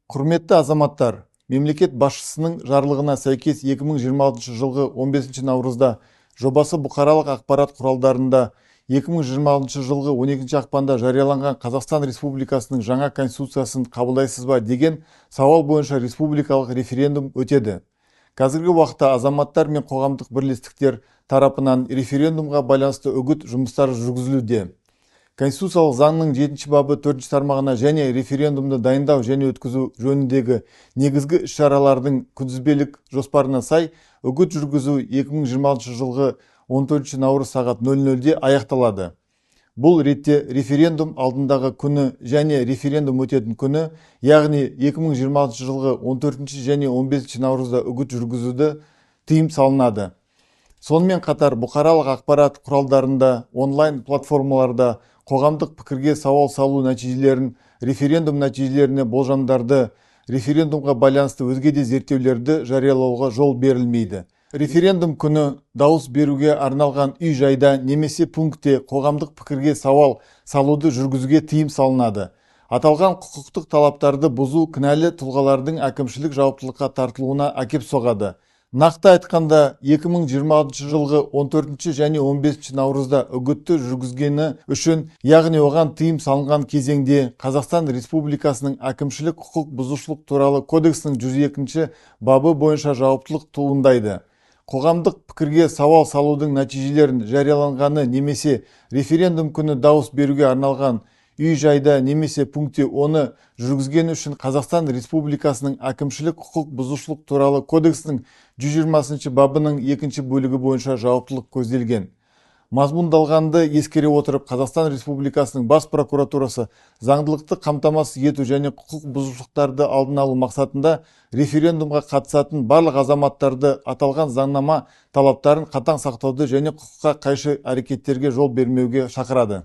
Құрметті азаматтар, мемлекет басшысының жарлығына сәйкес 2026 жылғы 15 наурызда жобасы бұқаралық ақпарат құралдарында 2026 жылғы 12 ақпанда жарияланған Қазақстан Республикасының жаңа конституциясын қабылдайсыз ба деген сауал бойынша республикалық референдум өтеді. Қазіргі уақытта азаматтар мен қоғамдық бірлестіктер тарапынан референдумға байланысты үгіт жұмыстары жүргізілуде. Конституциялық заңның 7 бабы 4 тармағына және референдумды дайындау және өткізу жөніндегі негізгі іс-шаралардың күнтізбелік жоспарына сай үгіт жүргізу 2026 жылғы 14 наурыз сағат 00-де аяқталады. Бұл ретте референдум алдындағы күні және референдум өтетін күні, яғни 2026 жылғы 14 және 15 наурызда үгіт жүргізуді тыйым салынады. Сонымен қатар бұқаралық ақпарат құралдарында, онлайн платформаларда қоғамдық пікірге сауал салу нәтижелерін, референдум нәтижелеріне болжамдарды, референдумға байланысты өзге де зерттеулерді жариялауға жол берілмейді. Референдум күні дауыс беруге арналған үй-жайда немесе пунктте қоғамдық пікірге сауал салуды жүргізуге тыйым салынады. Аталған құқықтық талаптарды бұзу кінәлі тұлғалардың әкімшілік жауаптылыққа тартылуына әкеп соғады. Нақты айтқанда, 2026 жылғы 14 және 15 наурызда үгітті жүргізгені үшін, яғни оған тыйым салынған кезеңде Қазақстан Республикасының әкімшілік құқық бұзушылық туралы кодексінің 102 бабы бойынша жауаптылық туындайды. Қоғамдық пікірге сауал салудың нәтижелерін жарияланғаны немесе референдум күні дауыс беруге арналған үй-жайда немесе пунктте оны жүргізген үшін Қазақстан Республикасының әкімшілік құқық бұзушылық туралы кодексінің 120 бабының 2 бөлігі бойынша жауаптылық көзделген. Мазмұндалғанды ескере отырып, Қазақстан Республикасының бас прокуратурасы заңдылықты қамтамасыз ету және құқық бұзушылықтарды алдын алу мақсатында референдумға қатысатын барлық азаматтарды аталған заңнама талаптарын қатаң сақтауды және құқыққа қайшы әрекеттерге жол бермеуге шақырады.